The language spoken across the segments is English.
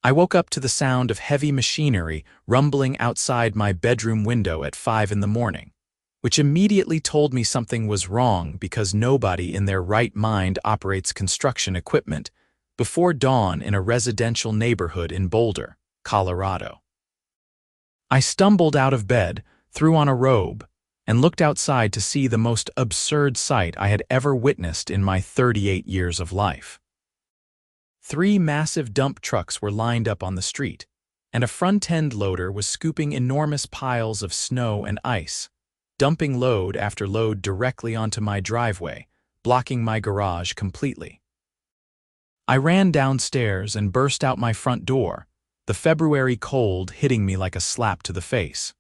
I woke up to the sound of heavy machinery rumbling outside my bedroom window at 5 in the morning, which immediately told me something was wrong because nobody in their right mind operates construction equipment before dawn in a residential neighborhood in Boulder, Colorado. I stumbled out of bed, threw on a robe, and looked outside to see the most absurd sight I had ever witnessed in my 38 years of life. 3 massive dump trucks were lined up on the street, and a front-end loader was scooping enormous piles of snow and ice, dumping load after load directly onto my driveway, blocking my garage completely. I ran downstairs and burst out my front door, the February cold hitting me like a slap to the face.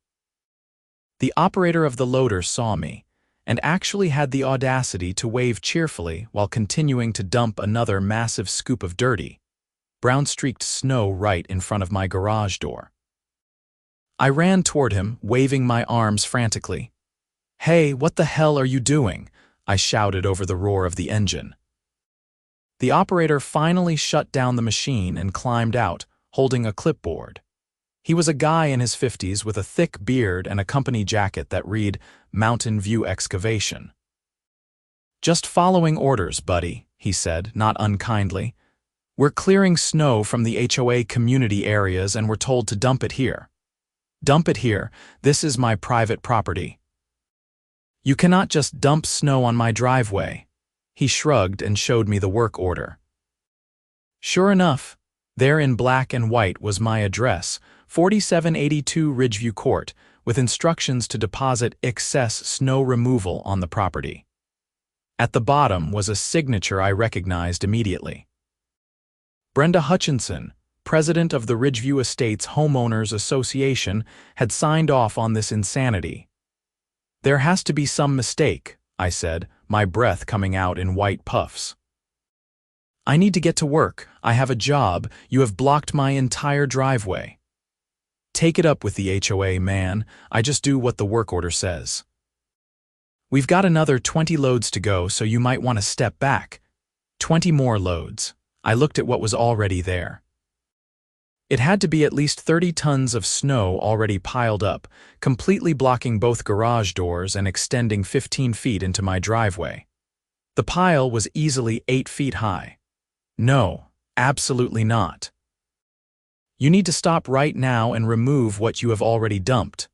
The operator of the loader saw me, and actually had the audacity to wave cheerfully while continuing to dump another massive scoop of dirty, brown-streaked snow right in front of my garage door. I ran toward him, waving my arms frantically. "Hey, what the hell are you doing?" I shouted over the roar of the engine. The operator finally shut down the machine and climbed out, holding a clipboard. He was a guy in his 50s with a thick beard and a company jacket that read Mountain View Excavation. "Just following orders, buddy," he said, not unkindly. "We're clearing snow from the HOA community areas and we're told to dump it here. Dump it here. This is my private property. You cannot just dump snow on my driveway." He shrugged and showed me the work order. Sure enough, there in black and white was my address, 4782 Ridgeview Court, with instructions to deposit excess snow removal on the property. At the bottom was a signature I recognized immediately. Brenda Hutchinson, president of the Ridgeview Estates Homeowners Association, had signed off on this insanity. "There has to be some mistake," I said, my breath coming out in white puffs. "I need to get to work. I have a job. You have blocked my entire driveway." "Take it up with the HOA, man. I just do what the work order says." "We've got another 20 loads to go, so you might want to step back." 20 more loads. I looked at what was already there. It had to be at least 30 tons of snow already piled up, completely blocking both garage doors and extending 15 feet into my driveway. The pile was easily 8 feet high. "No, absolutely not. You need to stop right now and remove what you have already dumped."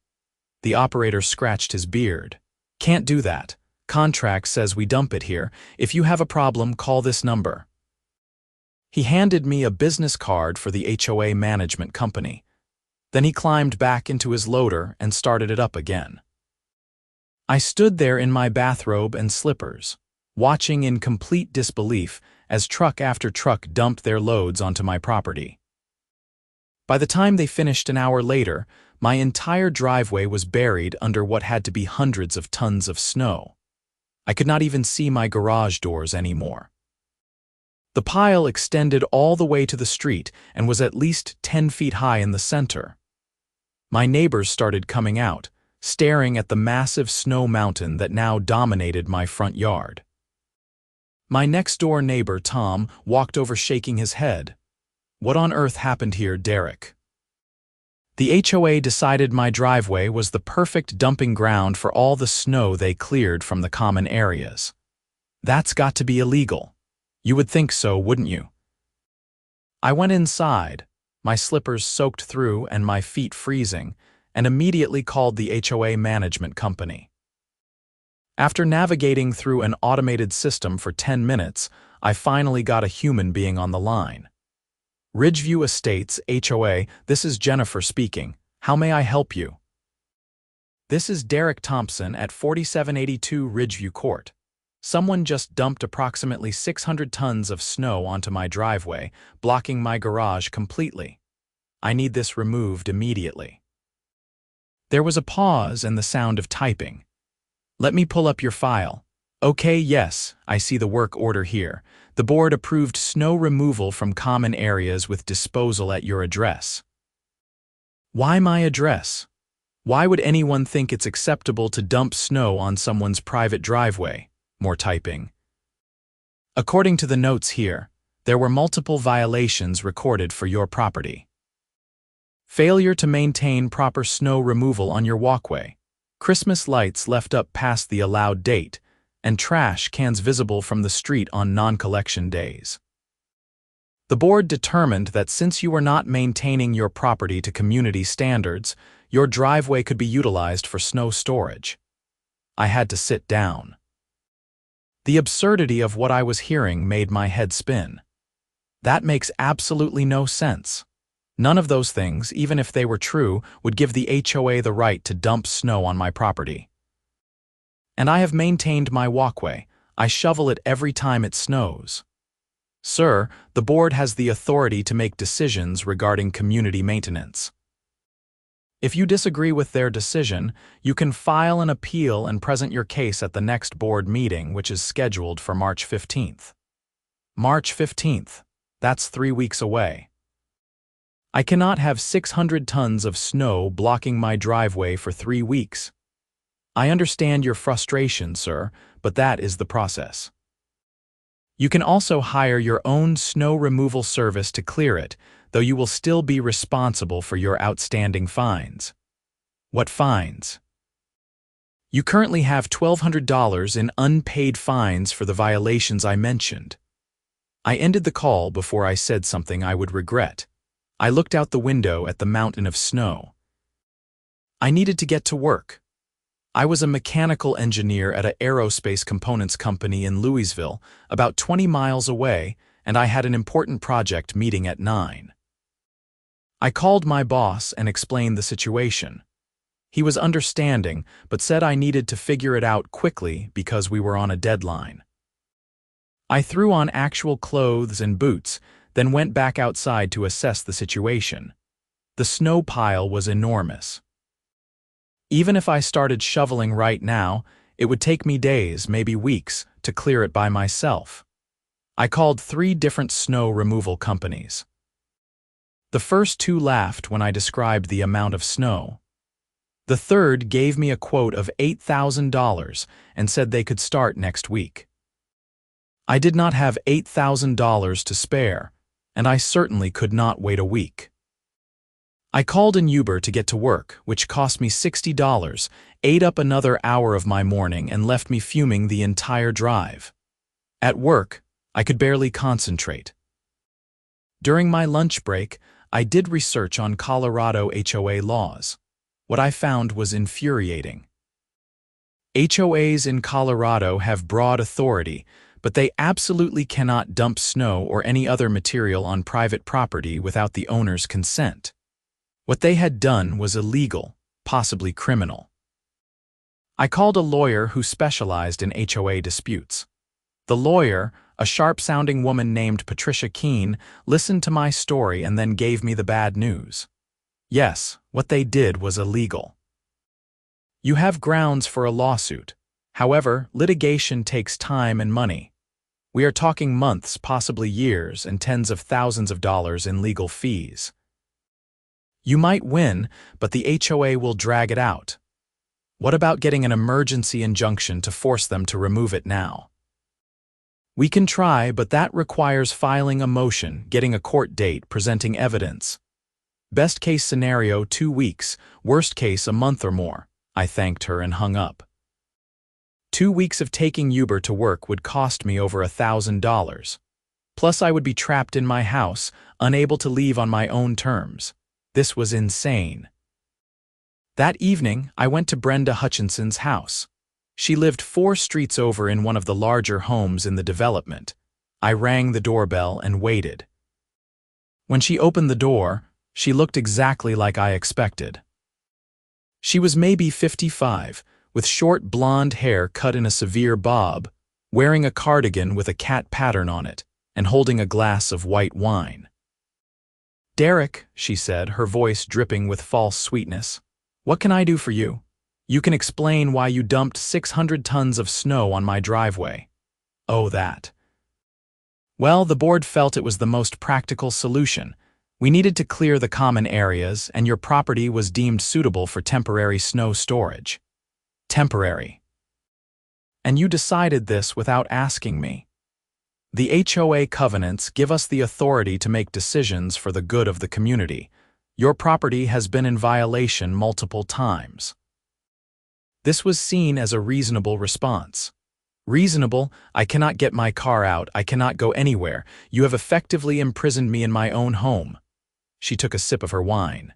The operator scratched his beard. "Can't do that. Contract says we dump it here. If you have a problem, call this number." He handed me a business card for the HOA management company. Then he climbed back into his loader and started it up again. I stood there in my bathrobe and slippers, watching in complete disbelief as truck after truck dumped their loads onto my property. By the time they finished an hour later, my entire driveway was buried under what had to be hundreds of tons of snow. I could not even see my garage doors anymore. The pile extended all the way to the street and was at least 10 feet high in the center. My neighbors started coming out, staring at the massive snow mountain that now dominated my front yard. My next-door neighbor, Tom, walked over shaking his head. "What on earth happened here, Derek?" The HOA decided my driveway was the perfect dumping ground for all the snow they cleared from the common areas. That's got to be illegal. You would think so, wouldn't you? I went inside, my slippers soaked through and my feet freezing, and immediately called the HOA management company. After navigating through an automated system for 10 minutes, I finally got a human being on the line. "Ridgeview Estates, HOA, this is Jennifer speaking. How may I help you?" "This is Derek Thompson at 4782 Ridgeview Court. Someone just dumped approximately 600 tons of snow onto my driveway, blocking my garage completely. I need this removed immediately." There was a pause and the sound of typing. "Let me pull up your file." "Okay, yes, I see the work order here. The board approved snow removal from common areas with disposal at your address." "Why my address? Why would anyone think it's acceptable to dump snow on someone's private driveway?" More typing. "According to the notes here, There were multiple violations recorded for your property. Failure to maintain proper snow removal on your walkway, Christmas lights left up past the allowed date, and trash cans visible from the street on non-collection days. The board determined that since you were not maintaining your property to community standards, your driveway could be utilized for snow storage. I had to sit down. The absurdity of what I was hearing made my head spin. That makes absolutely no sense. None of those things, even if they were true, would give the HOA the right to dump snow on my property. And I have maintained my walkway. I shovel it every time it snows. Sir, the board has the authority to make decisions regarding community maintenance. If you disagree with their decision, you can file an appeal and present your case at the next board meeting, which is scheduled for March 15th. March 15th. That's 3 weeks away. I cannot have 600 tons of snow blocking my driveway for 3 weeks. I understand your frustration, sir, but that is the process. You can also hire your own snow removal service to clear it, though you will still be responsible for your outstanding fines. What fines? You currently have $1,200 in unpaid fines for the violations I mentioned. I ended the call before I said something I would regret. I looked out the window at the mountain of snow. I needed to get to work. I was a mechanical engineer at an aerospace components company in Louisville, about 20 miles away, and I had an important project meeting at 9. I called my boss and explained the situation. He was understanding, but said I needed to figure it out quickly because we were on a deadline. I threw on actual clothes and boots, then went back outside to assess the situation. The snow pile was enormous. Even if I started shoveling right now, it would take me days, maybe weeks, to clear it by myself. I called 3 different snow removal companies. The first 2 laughed when I described the amount of snow. The third gave me a quote of $8,000 and said they could start next week. I did not have $8,000 to spare, and I certainly could not wait a week. I called an Uber to get to work, which cost me $60, ate up another hour of my morning, and left me fuming the entire drive. At work, I could barely concentrate. During my lunch break, I did research on Colorado HOA laws. What I found was infuriating. HOAs in Colorado have broad authority, but they absolutely cannot dump snow or any other material on private property without the owner's consent. What they had done was illegal, possibly criminal. I called a lawyer who specialized in HOA disputes. The lawyer, a sharp-sounding woman named Patricia Keene, listened to my story and then gave me the bad news. Yes, what they did was illegal. You have grounds for a lawsuit. However, litigation takes time and money. We are talking months, possibly years, and tens of thousands of dollars in legal fees. You might win, but the HOA will drag it out. What about getting an emergency injunction to force them to remove it now? We can try, but that requires filing a motion, getting a court date, presenting evidence. Best case scenario, 2 weeks, worst case, a month or more. I thanked her and hung up. 2 weeks of taking Uber to work would cost me over $1,000. Plus I would be trapped in my house, unable to leave on my own terms. This was insane. That evening, I went to Brenda Hutchinson's house. She lived 4 streets over in one of the larger homes in the development. I rang the doorbell and waited. When she opened the door, she looked exactly like I expected. She was maybe 55, with short blonde hair cut in a severe bob, wearing a cardigan with a cat pattern on it, and holding a glass of white wine. "Derek," she said, her voice dripping with false sweetness, "what can I do for you? You can explain why you dumped 600 tons of snow on my driveway." "Oh, that." Well, the board felt it was the most practical solution. We needed to clear the common areas, and your property was deemed suitable for temporary snow storage. Temporary. And you decided this without asking me. The HOA covenants give us the authority to make decisions for the good of the community. Your property has been in violation multiple times. This was seen as a reasonable response. Reasonable, I cannot get my car out, I cannot go anywhere. You have effectively imprisoned me in my own home. She took a sip of her wine.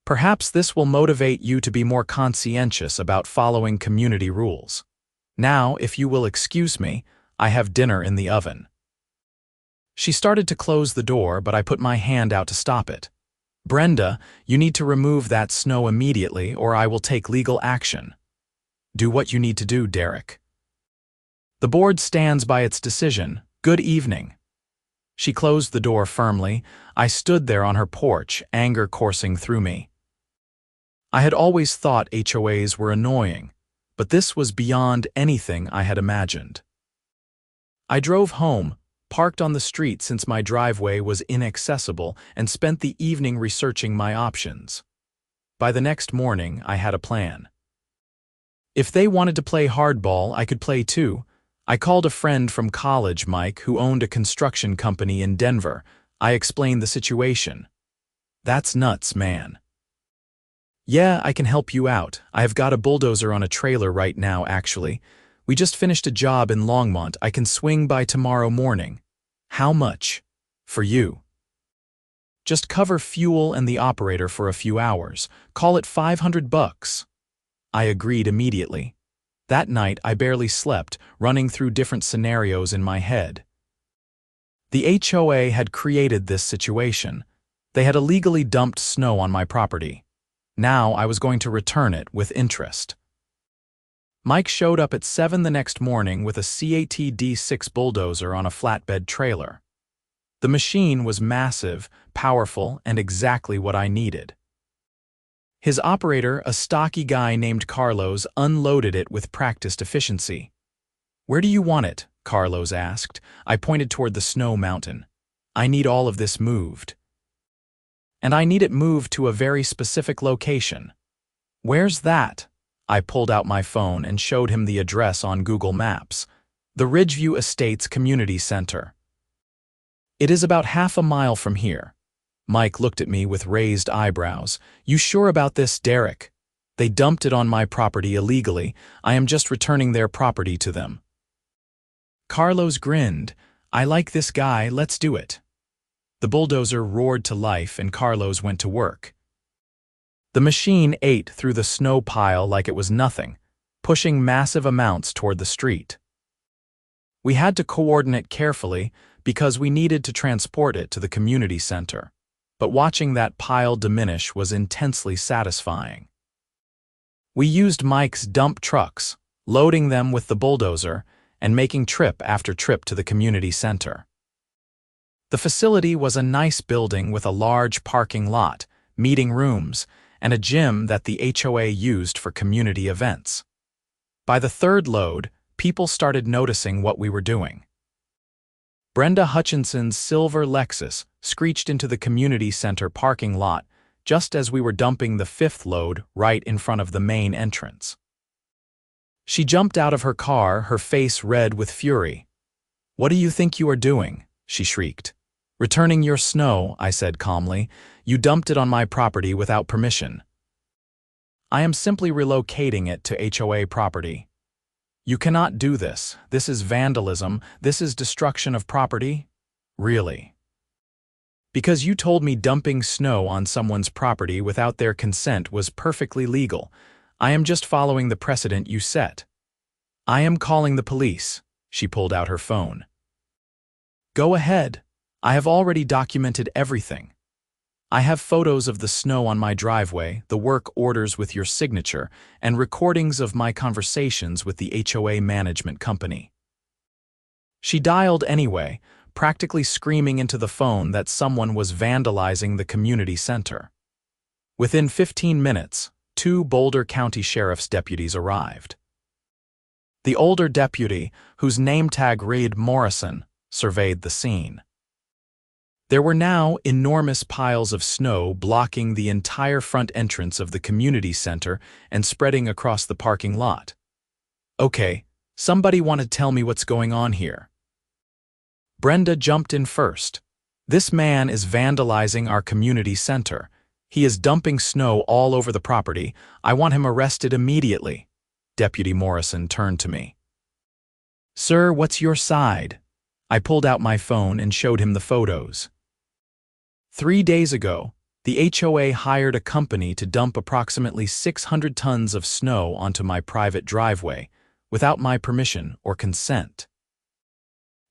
Perhaps this will motivate you to be more conscientious about following community rules. Now, if you will excuse me, I have dinner in the oven. She started to close the door, but I put my hand out to stop it. Brenda, you need to remove that snow immediately or I will take legal action. Do what you need to do, Derek. The board stands by its decision. Good evening. She closed the door firmly. I stood there on her porch, anger coursing through me. I had always thought HOAs were annoying, but this was beyond anything I had imagined. I drove home, parked on the street since my driveway was inaccessible, and spent the evening researching my options. By the next morning, I had a plan. If they wanted to play hardball, I could play too. I called a friend from college, Mike, who owned a construction company in Denver. I explained the situation. That's nuts, man. Yeah, I can help you out. I have got a bulldozer on a trailer right now, actually. We just finished a job in Longmont. I can swing by tomorrow morning. How much? For you. Just cover fuel and the operator for a few hours. Call it $500. I agreed immediately. That night, I barely slept, running through different scenarios in my head. The HOA had created this situation. They had illegally dumped snow on my property. Now I was going to return it with interest. Mike showed up at 7 the next morning with a CAT-D6 bulldozer on a flatbed trailer. The machine was massive, powerful, and exactly what I needed. His operator, a stocky guy named Carlos, unloaded it with practiced efficiency. "Where do you want it?" Carlos asked. I pointed toward the snow mountain. "I need all of this moved. And I need it moved to a very specific location." "Where's that?" I pulled out my phone and showed him the address on Google Maps. The Ridgeview Estates Community Center. "It is about half a mile from here." Mike looked at me with raised eyebrows. "You sure about this, Derek? They dumped it on my property illegally. I am just returning their property to them." Carlos grinned. "I like this guy, let's do it." The bulldozer roared to life and Carlos went to work. The machine ate through the snow pile like it was nothing, pushing massive amounts toward the street. We had to coordinate carefully because we needed to transport it to the community center, but watching that pile diminish was intensely satisfying. We used Mike's dump trucks, loading them with the bulldozer and making trip after trip to the community center. The facility was a nice building with a large parking lot, meeting rooms, and a gym that the HOA used for community events. By the third load, people started noticing what we were doing. Brenda Hutchinson's silver Lexus screeched into the community center parking lot just as we were dumping the fifth load right in front of the main entrance. She jumped out of her car, her face red with fury. "What do you think you are doing?" she shrieked. "Returning your snow," I said calmly. "You dumped it on my property without permission." "I am simply relocating it to HOA property." "You cannot do this. This is vandalism. This is destruction of property." "Really?" "Because you told me dumping snow on someone's property without their consent was perfectly legal. I am just following the precedent you set." "I am calling the police." She pulled out her phone. "Go ahead. I have already documented everything. I have photos of the snow on my driveway, the work orders with your signature, and recordings of my conversations with the HOA management company." She dialed anyway, practically screaming into the phone that someone was vandalizing the community center. Within 15 minutes, 2 Boulder County Sheriff's deputies arrived. The older deputy, whose name tag read Morrison, surveyed the scene. There were now enormous piles of snow blocking the entire front entrance of the community center and spreading across the parking lot. "Okay, somebody want to tell me what's going on here?" Brenda jumped in first. "This man is vandalizing our community center. He is dumping snow all over the property. I want him arrested immediately." Deputy Morrison turned to me. "Sir, what's your side?" I pulled out my phone and showed him the photos. 3 days ago, the HOA hired a company to dump approximately 600 tons of snow onto my private driveway without my permission or consent.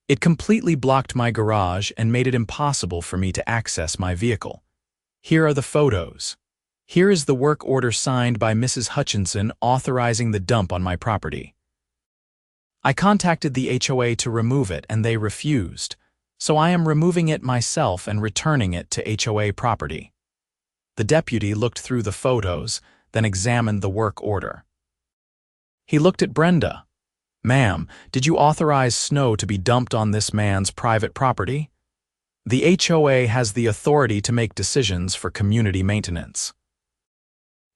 It completely blocked my garage and made it impossible for me to access my vehicle. Here are the photos. Here is the work order signed by Mrs. Hutchinson authorizing the dump on my property. I contacted the HOA to remove it and they refused, so I am removing it myself and returning it to HOA property. The deputy looked through the photos, then examined the work order. He looked at Brenda. "Ma'am, did you authorize snow to be dumped on this man's private property?" The HOA has the authority to make decisions for community maintenance.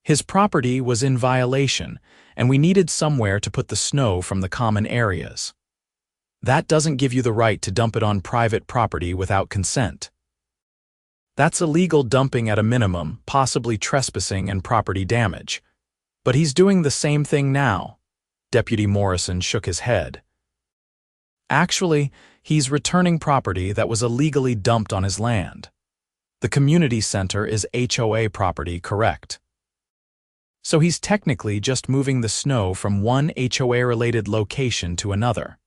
His property was in violation, and we needed somewhere to put the snow from the common areas. That doesn't give you the right to dump it on private property without consent. That's illegal dumping at a minimum, possibly trespassing and property damage. But he's doing the same thing now. Deputy Morrison shook his head. Actually, he's returning property that was illegally dumped on his land. The community center is HOA property, correct? So he's technically just moving the snow from one HOA-related location to another.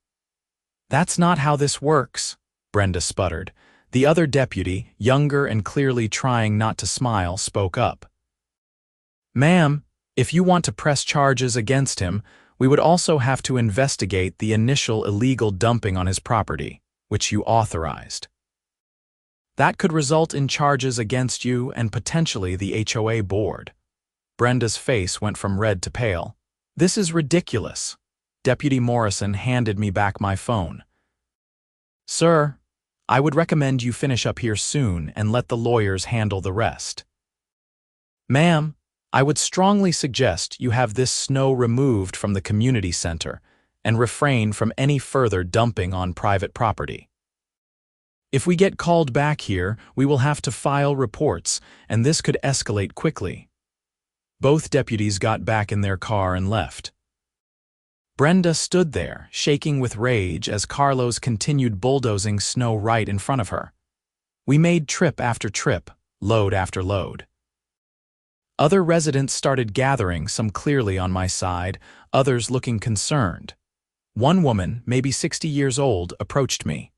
"That's not how this works," Brenda sputtered. The other deputy, younger and clearly trying not to smile, spoke up. "Ma'am, if you want to press charges against him, we would also have to investigate the initial illegal dumping on his property, which you authorized. That could result in charges against you and potentially the HOA board." Brenda's face went from red to pale. "This is ridiculous." Deputy Morrison handed me back my phone. "Sir, I would recommend you finish up here soon and let the lawyers handle the rest." "Ma'am, I would strongly suggest you have this snow removed from the community center and refrain from any further dumping on private property. If we get called back here, we will have to file reports, and this could escalate quickly." Both deputies got back in their car and left. Brenda stood there, shaking with rage as Carlos continued bulldozing snow right in front of her. We made trip after trip, load after load. Other residents started gathering, some clearly on my side, others looking concerned. One woman, maybe 60 years old, approached me.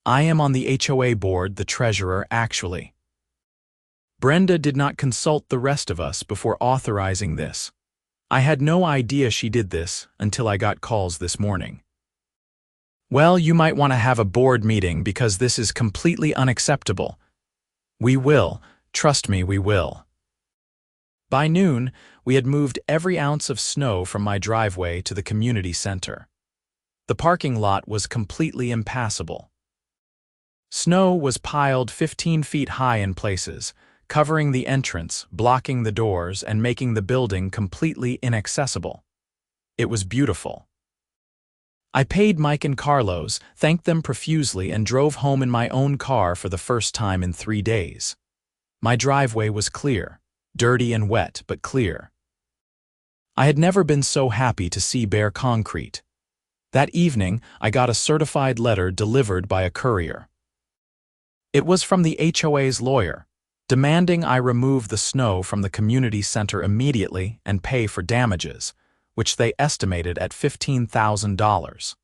"I am on the HOA board, the treasurer, actually." Brenda did not consult the rest of us before authorizing this. I had no idea she did this until I got calls this morning. "Well, you might want to have a board meeting because this is completely unacceptable." "We will. Trust me, we will." By noon, we had moved every ounce of snow from my driveway to the community center. The parking lot was completely impassable. Snow was piled 15 feet high in places, covering the entrance, blocking the doors, and making the building completely inaccessible. It was beautiful. I paid Mike and Carlos, thanked them profusely, and drove home in my own car for the first time in 3 days. My driveway was clear, dirty and wet, but clear. I had never been so happy to see bare concrete. That evening, I got a certified letter delivered by a courier. It was from the HOA's lawyer, demanding I remove the snow from the community center immediately and pay for damages, which they estimated at $15,000.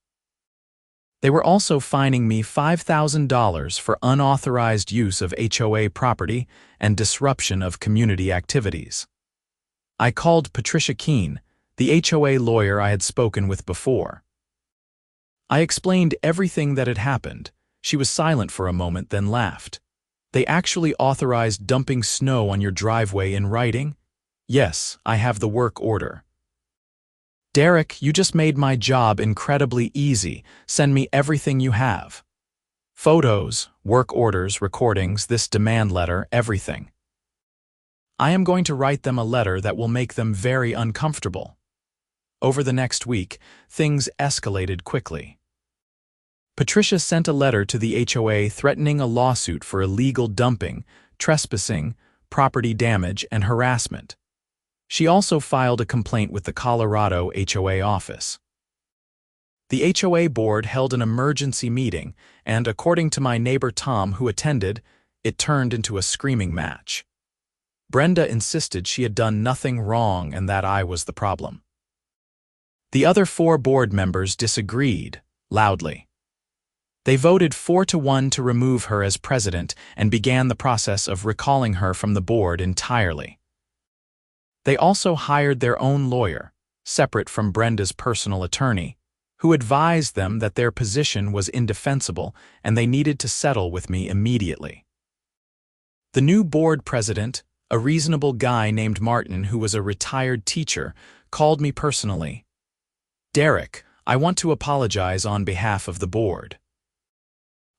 They were also fining me $5,000 for unauthorized use of HOA property and disruption of community activities. I called Patricia Keene, the HOA lawyer I had spoken with before. I explained everything that had happened. She was silent for a moment, then laughed. "They actually authorized dumping snow on your driveway in writing?" "Yes, I have the work order." "Derek, you just made my job incredibly easy. Send me everything you have. Photos, work orders, recordings, this demand letter, everything. I am going to write them a letter that will make them very uncomfortable." Over the next week, things escalated quickly. Patricia sent a letter to the HOA threatening a lawsuit for illegal dumping, trespassing, property damage, and harassment. She also filed a complaint with the Colorado HOA office. The HOA board held an emergency meeting, and according to my neighbor Tom, who attended, it turned into a screaming match. Brenda insisted she had done nothing wrong and that I was the problem. The other 4 board members disagreed, loudly. They voted 4-1 to remove her as president and began the process of recalling her from the board entirely. They also hired their own lawyer, separate from Brenda's personal attorney, who advised them that their position was indefensible and they needed to settle with me immediately. The new board president, a reasonable guy named Martin who was a retired teacher, called me personally. "Derek, I want to apologize on behalf of the board.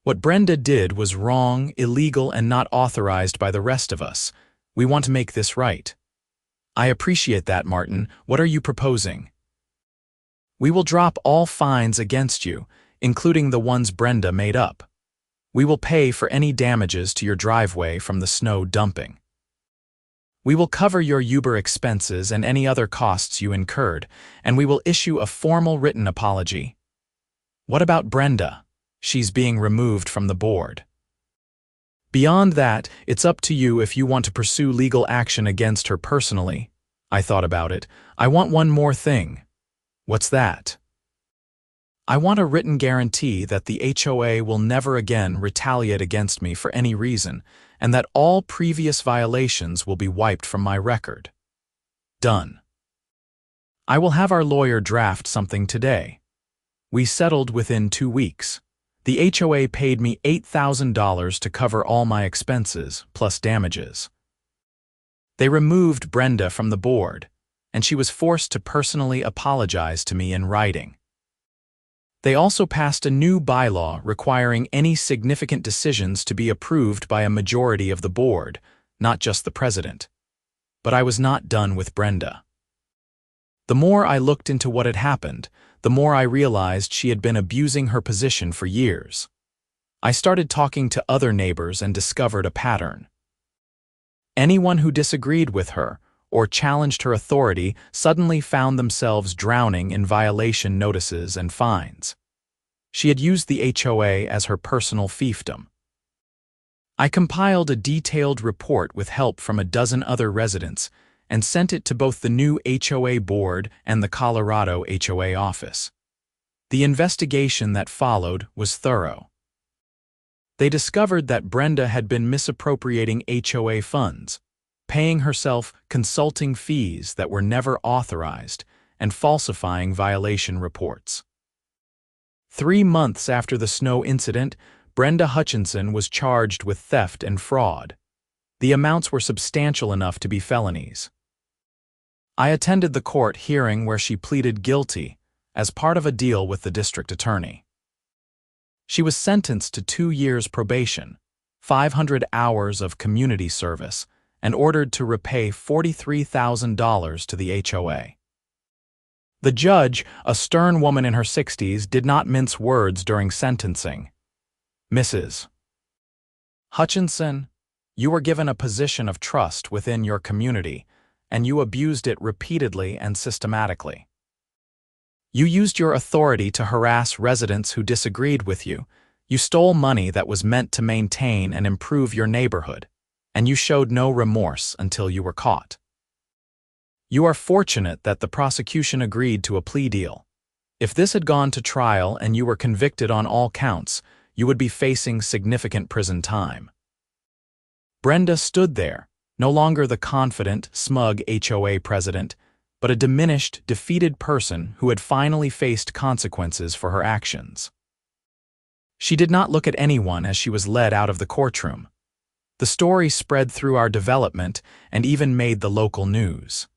What Brenda did was wrong, illegal, and not authorized by the rest of us. We want to make this right." "I appreciate that, Martin. What are you proposing?" "We will drop all fines against you, including the ones Brenda made up. We will pay for any damages to your driveway from the snow dumping. We will cover your Uber expenses and any other costs you incurred, and we will issue a formal written apology." "What about Brenda? She's being removed from the board." "Beyond that, it's up to you if you want to pursue legal action against her personally." I thought about it. "I want one more thing." "What's that?" "I want a written guarantee that the HOA will never again retaliate against me for any reason, and that all previous violations will be wiped from my record." "Done. I will have our lawyer draft something today." We settled within 2 weeks. The HOA paid me $8,000 to cover all my expenses, plus damages. They removed Brenda from the board, and she was forced to personally apologize to me in writing. They also passed a new bylaw requiring any significant decisions to be approved by a majority of the board, not just the president. But I was not done with Brenda. The more I looked into what had happened, the more I realized she had been abusing her position for years. I started talking to other neighbors and discovered a pattern. Anyone who disagreed with her or challenged her authority suddenly found themselves drowning in violation notices and fines. She had used the HOA as her personal fiefdom. I compiled a detailed report with help from a dozen other residents and sent it to both the new HOA board and the Colorado HOA office. The investigation that followed was thorough. They discovered that Brenda had been misappropriating HOA funds, paying herself consulting fees that were never authorized, and falsifying violation reports. 3 months after the snow incident, Brenda Hutchinson was charged with theft and fraud. The amounts were substantial enough to be felonies. I attended the court hearing where she pleaded guilty as part of a deal with the district attorney. She was sentenced to 2 years probation, 500 hours of community service, and ordered to repay $43,000 to the HOA. The judge, a stern woman in her 60s, did not mince words during sentencing. "Mrs. Hutchinson, you were given a position of trust within your community, and you abused it repeatedly and systematically. You used your authority to harass residents who disagreed with you. You stole money that was meant to maintain and improve your neighborhood, and you showed no remorse until you were caught. You are fortunate that the prosecution agreed to a plea deal. If this had gone to trial and you were convicted on all counts, you would be facing significant prison time." Brenda stood there, no longer the confident, smug HOA president, but a diminished, defeated person who had finally faced consequences for her actions. She did not look at anyone as she was led out of the courtroom. The story spread through our development and even made the local news.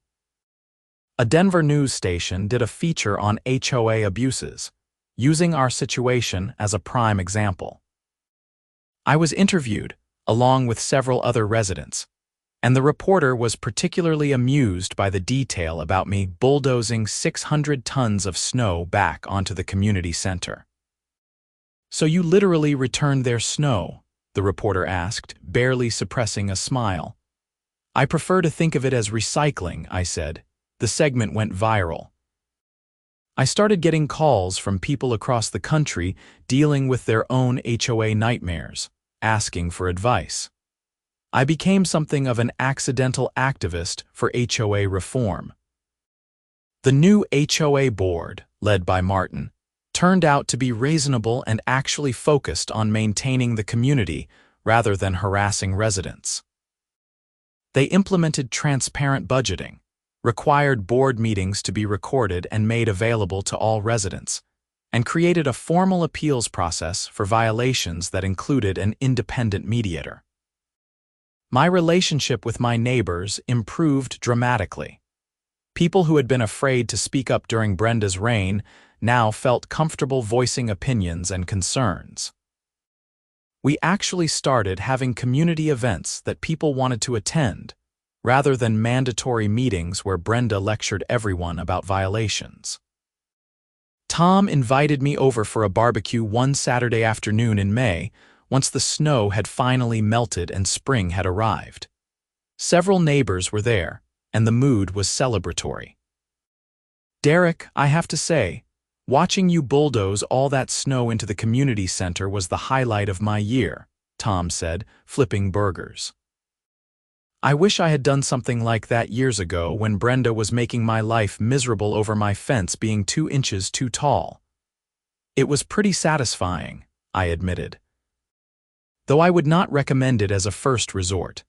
A Denver news station did a feature on HOA abuses, using our situation as a prime example. I was interviewed, along with several other residents, and the reporter was particularly amused by the detail about me bulldozing 600 tons of snow back onto the community center. "So you literally returned their snow?" the reporter asked, barely suppressing a smile. "I prefer to think of it as recycling," I said. The segment went viral. I started getting calls from people across the country dealing with their own HOA nightmares, asking for advice. I became something of an accidental activist for HOA reform. The new HOA board, led by Martin, turned out to be reasonable and actually focused on maintaining the community rather than harassing residents. They implemented transparent budgeting, required board meetings to be recorded and made available to all residents, and created a formal appeals process for violations that included an independent mediator. My relationship with my neighbors improved dramatically. People who had been afraid to speak up during Brenda's reign now felt comfortable voicing opinions and concerns. We actually started having community events that people wanted to attend, rather than mandatory meetings where Brenda lectured everyone about violations. Tom invited me over for a barbecue one Saturday afternoon in May, once the snow had finally melted and spring had arrived. Several neighbors were there, and the mood was celebratory. "Derek, I have to say, watching you bulldoze all that snow into the community center was the highlight of my year," Tom said, flipping burgers. "I wish I had done something like that years ago when Brenda was making my life miserable over my fence being 2 inches too tall." "It was pretty satisfying," I admitted. "Though I would not recommend it as a first resort.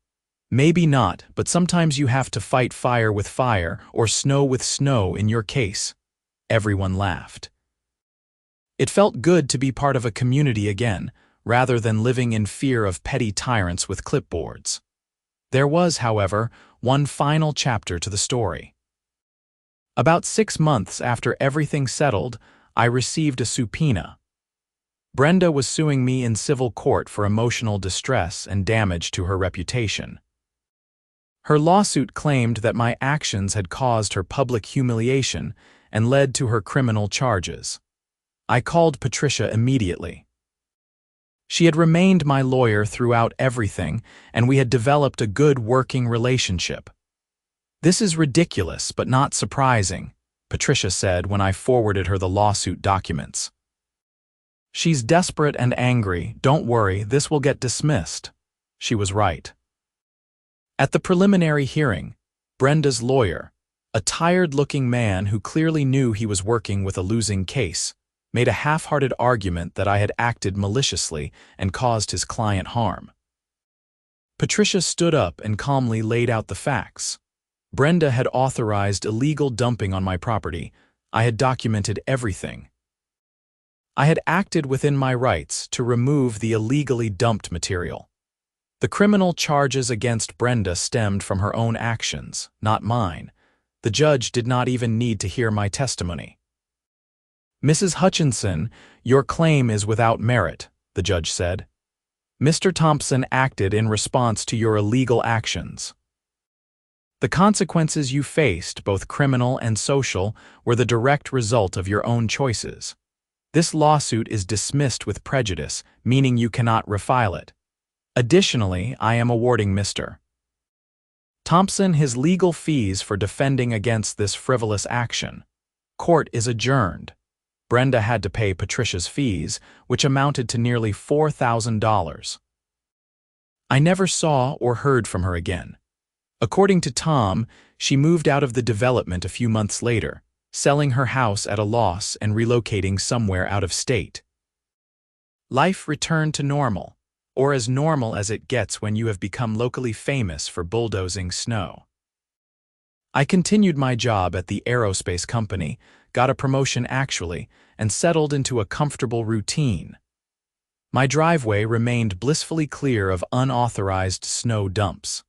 Maybe not, but sometimes you have to fight fire with fire or snow with snow in your case." Everyone laughed. It felt good to be part of a community again, rather than living in fear of petty tyrants with clipboards. There was, however, one final chapter to the story. About 6 months after everything settled, I received a subpoena. Brenda was suing me in civil court for emotional distress and damage to her reputation. Her lawsuit claimed that my actions had caused her public humiliation and led to her criminal charges. I called Patricia immediately. She had remained my lawyer throughout everything, and we had developed a good working relationship. "This is ridiculous, but not surprising," Patricia said when I forwarded her the lawsuit documents. "She's desperate and angry. Don't worry, this will get dismissed." She was right. At the preliminary hearing, Brenda's lawyer, a tired-looking man who clearly knew he was working with a losing case, made a half-hearted argument that I had acted maliciously and caused his client harm. Patricia stood up and calmly laid out the facts. Brenda had authorized illegal dumping on my property. I had documented everything. I had acted within my rights to remove the illegally dumped material. The criminal charges against Brenda stemmed from her own actions, not mine. The judge did not even need to hear my testimony. "Mrs. Hutchinson, your claim is without merit," the judge said. "Mr. Thompson acted in response to your illegal actions. The consequences you faced, both criminal and social, were the direct result of your own choices. This lawsuit is dismissed with prejudice, meaning you cannot refile it. Additionally, I am awarding Mr. Thompson his legal fees for defending against this frivolous action. Court is adjourned." Brenda had to pay Patricia's fees, which amounted to nearly $4,000. I never saw or heard from her again. According to Tom, she moved out of the development a few months later, selling her house at a loss and relocating somewhere out of state. Life returned to normal, or as normal as it gets when you have become locally famous for bulldozing snow. I continued my job at the aerospace company, got a promotion actually, and settled into a comfortable routine. My driveway remained blissfully clear of unauthorized snow dumps.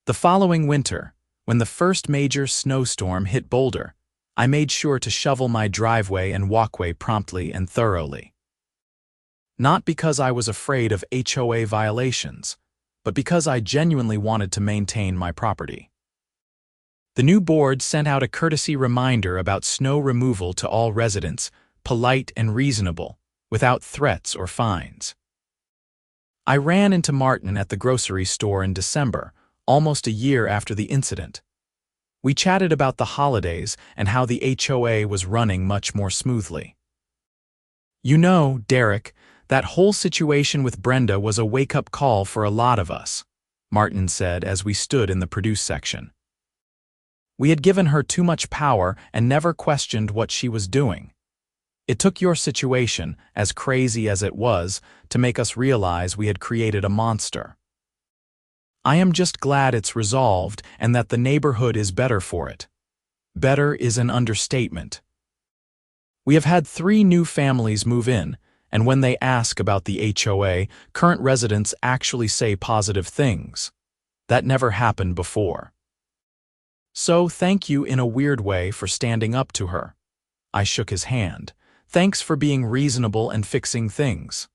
The following winter, when the first major snowstorm hit Boulder, I made sure to shovel my driveway and walkway promptly and thoroughly. Not because I was afraid of HOA violations, but because I genuinely wanted to maintain my property. The new board sent out a courtesy reminder about snow removal to all residents, polite and reasonable, without threats or fines. I ran into Martin at the grocery store in December, almost a year after the incident. We chatted about the holidays and how the HOA was running much more smoothly. "You know, Derek, that whole situation with Brenda was a wake-up call for a lot of us," Martin said as we stood in the produce section. "We had given her too much power and never questioned what she was doing. It took your situation, as crazy as it was, to make us realize we had created a monster. I am just glad it's resolved and that the neighborhood is better for it. Better is an understatement. We have had 3 new families move in, and when they ask about the HOA, current residents actually say positive things. That never happened before. So thank you in a weird way for standing up to her." I shook his hand. "Thanks for being reasonable and fixing things."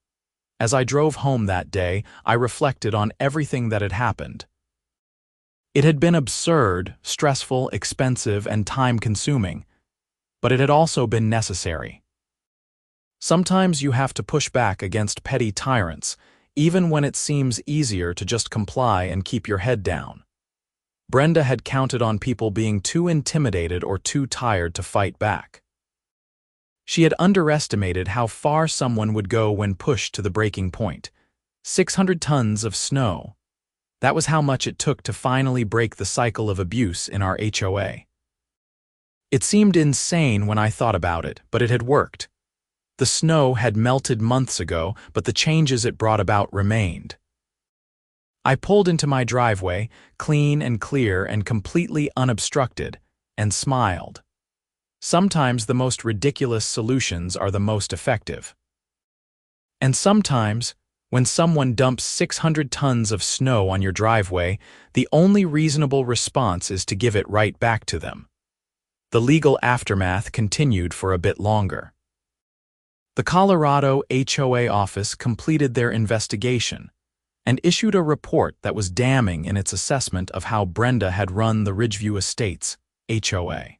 As I drove home that day, I reflected on everything that had happened. It had been absurd, stressful, expensive, and time-consuming, but it had also been necessary. Sometimes you have to push back against petty tyrants, even when it seems easier to just comply and keep your head down. Brenda had counted on people being too intimidated or too tired to fight back. She had underestimated how far someone would go when pushed to the breaking point. 600 tons of snow. That was how much it took to finally break the cycle of abuse in our HOA. It seemed insane when I thought about it, but it had worked. The snow had melted months ago, but the changes it brought about remained. I pulled into my driveway, clean and clear and completely unobstructed, and smiled. Sometimes the most ridiculous solutions are the most effective. And sometimes, when someone dumps 600 tons of snow on your driveway, the only reasonable response is to give it right back to them. The legal aftermath continued for a bit longer. The Colorado HOA office completed their investigation and issued a report that was damning in its assessment of how Brenda had run the Ridgeview Estates HOA.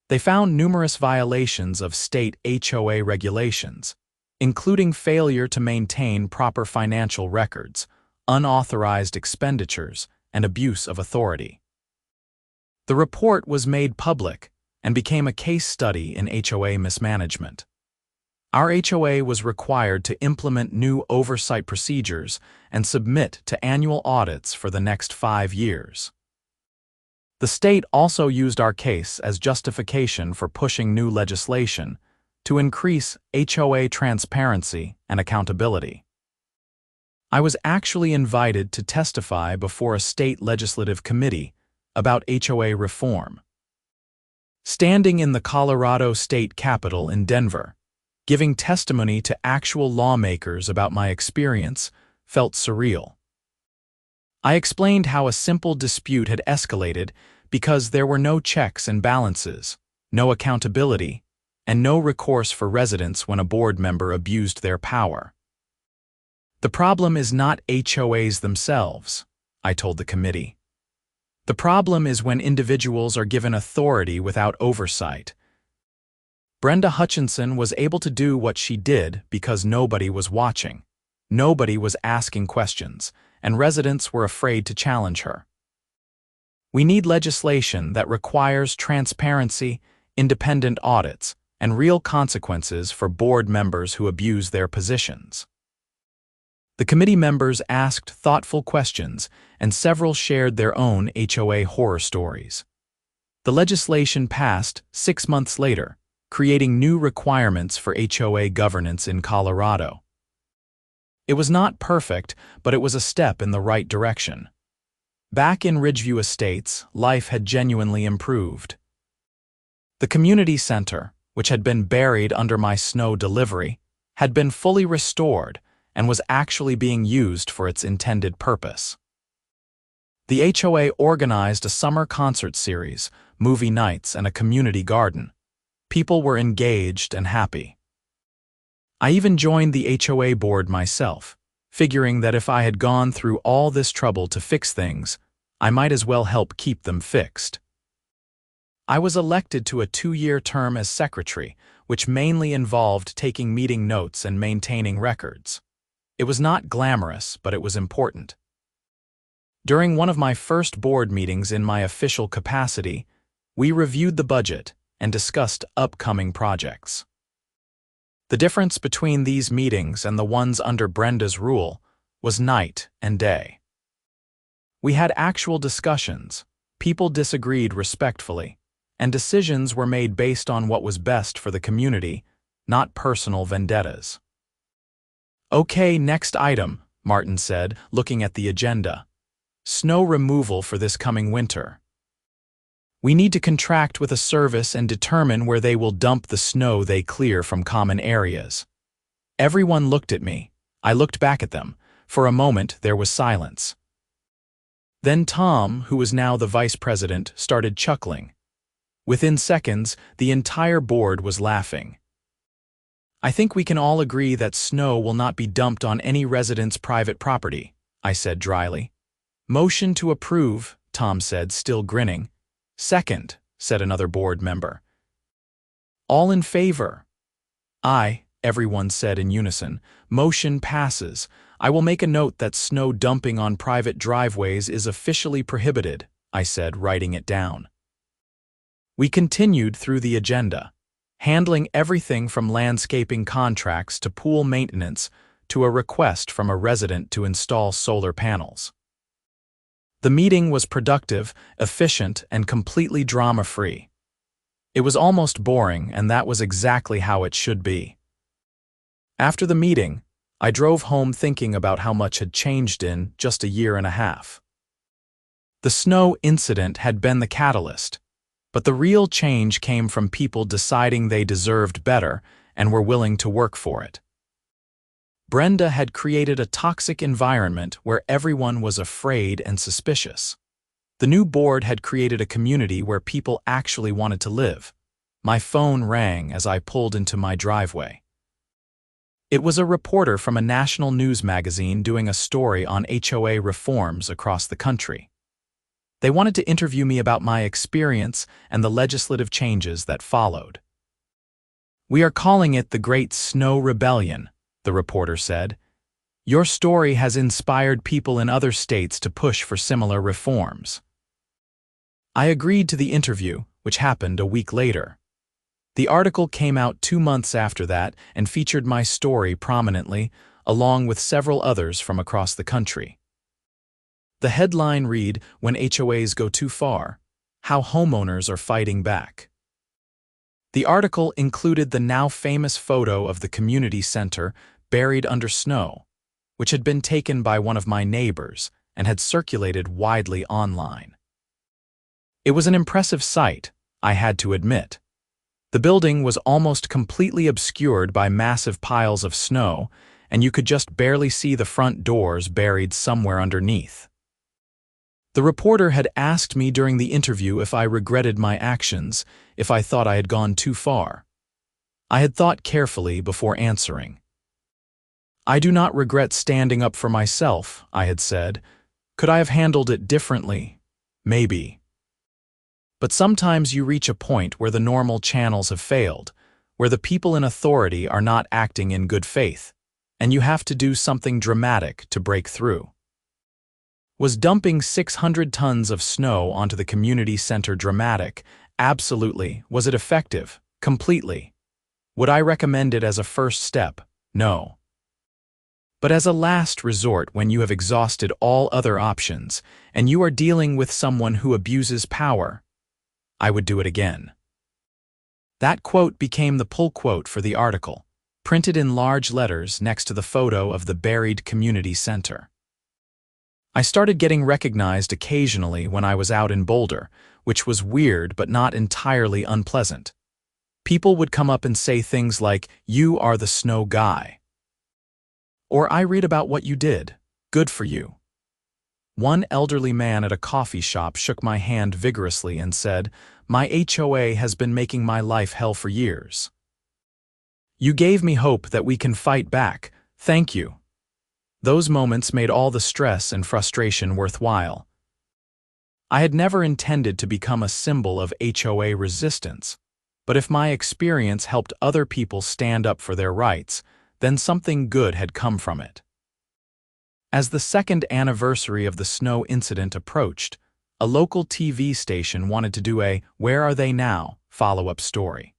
They found numerous violations of state HOA regulations, including failure to maintain proper financial records, unauthorized expenditures, and abuse of authority. The report was made public and became a case study in HOA mismanagement. Our HOA was required to implement new oversight procedures and submit to annual audits for the next 5 years. The state also used our case as justification for pushing new legislation to increase HOA transparency and accountability. I was actually invited to testify before a state legislative committee about HOA reform. Standing in the Colorado State Capitol in Denver, giving testimony to actual lawmakers about my experience felt surreal. I explained how a simple dispute had escalated because there were no checks and balances, no accountability, and no recourse for residents when a board member abused their power. "The problem is not HOAs themselves," I told the committee. "The problem is when individuals are given authority without oversight." Brenda Hutchinson was able to do what she did because nobody was watching. Nobody was asking questions, and residents were afraid to challenge her. We need legislation that requires transparency, independent audits, and real consequences for board members who abuse their positions. The committee members asked thoughtful questions, and several shared their own HOA horror stories. The legislation passed 6 months later, creating new requirements for HOA governance in Colorado. It was not perfect, but it was a step in the right direction. Back in Ridgeview Estates, life had genuinely improved. The community center, which had been buried under my snow delivery, had been fully restored and was actually being used for its intended purpose. The HOA organized a summer concert series, movie nights, and a community garden. People were engaged and happy. I even joined the HOA board myself, figuring that if I had gone through all this trouble to fix things, I might as well help keep them fixed. I was elected to a 2-year term as secretary, which mainly involved taking meeting notes and maintaining records. It was not glamorous, but it was important. During one of my first board meetings in my official capacity, we reviewed the budget and discussed upcoming projects. The difference between these meetings and the ones under Brenda's rule was night and day. We had actual discussions, people disagreed respectfully, and decisions were made based on what was best for the community, not personal vendettas. "Okay, next item," Martin said, looking at the agenda. "Snow removal for this coming winter. We need to contract with a service and determine where they will dump the snow they clear from common areas." Everyone looked at me. I looked back at them. For a moment, there was silence. Then Tom, who was now the vice president, started chuckling. Within seconds, the entire board was laughing. "I think we can all agree that snow will not be dumped on any resident's private property," I said dryly. "Motion to approve," Tom said, still grinning. "Second," said another board member. "All in favor?" "Aye," everyone said in unison. "Motion passes. I will make a note that snow dumping on private driveways is officially prohibited," I said, writing it down. We continued through the agenda, handling everything from landscaping contracts to pool maintenance to a request from a resident to install solar panels. The meeting was productive, efficient, and completely drama-free. It was almost boring, and that was exactly how it should be. After the meeting, I drove home thinking about how much had changed in just a year and a half. The snow incident had been the catalyst, but the real change came from people deciding they deserved better and were willing to work for it. Brenda had created a toxic environment where everyone was afraid and suspicious. The new board had created a community where people actually wanted to live. My phone rang as I pulled into my driveway. It was a reporter from a national news magazine doing a story on HOA reforms across the country. They wanted to interview me about my experience and the legislative changes that followed. "We are calling it the Great Snow Rebellion," the reporter said. "Your story has inspired people in other states to push for similar reforms." I agreed to the interview, which happened a week later. The article came out 2 months after that and featured my story prominently, along with several others from across the country. The headline read, "When HOAs Go Too Far, How Homeowners Are Fighting Back." The article included the now famous photo of the community center buried under snow, which had been taken by one of my neighbors and had circulated widely online. It was an impressive sight, I had to admit. The building was almost completely obscured by massive piles of snow, and you could just barely see the front doors buried somewhere underneath. The reporter had asked me during the interview if I regretted my actions, if I thought I had gone too far. I had thought carefully before answering. "I do not regret standing up for myself," I had said. "Could I have handled it differently? Maybe. But sometimes you reach a point where the normal channels have failed, where the people in authority are not acting in good faith, and you have to do something dramatic to break through." Was dumping 600 tons of snow onto the community center dramatic? Absolutely. Was it effective? Completely. Would I recommend it as a first step? No. But as a last resort, when you have exhausted all other options and you are dealing with someone who abuses power, I would do it again. That quote became the pull quote for the article, printed in large letters next to the photo of the buried community center. I started getting recognized occasionally when I was out in Boulder, which was weird but not entirely unpleasant. People would come up and say things like, "You are the snow guy." Or, "I read about what you did. Good for you." One elderly man at a coffee shop shook my hand vigorously and said, "My HOA has been making my life hell for years. You gave me hope that we can fight back. Thank you." Those moments made all the stress and frustration worthwhile. I had never intended to become a symbol of HOA resistance, but if my experience helped other people stand up for their rights, then something good had come from it. As the second anniversary of the snow incident approached, a local TV station wanted to do a "Where Are They Now?" follow-up story.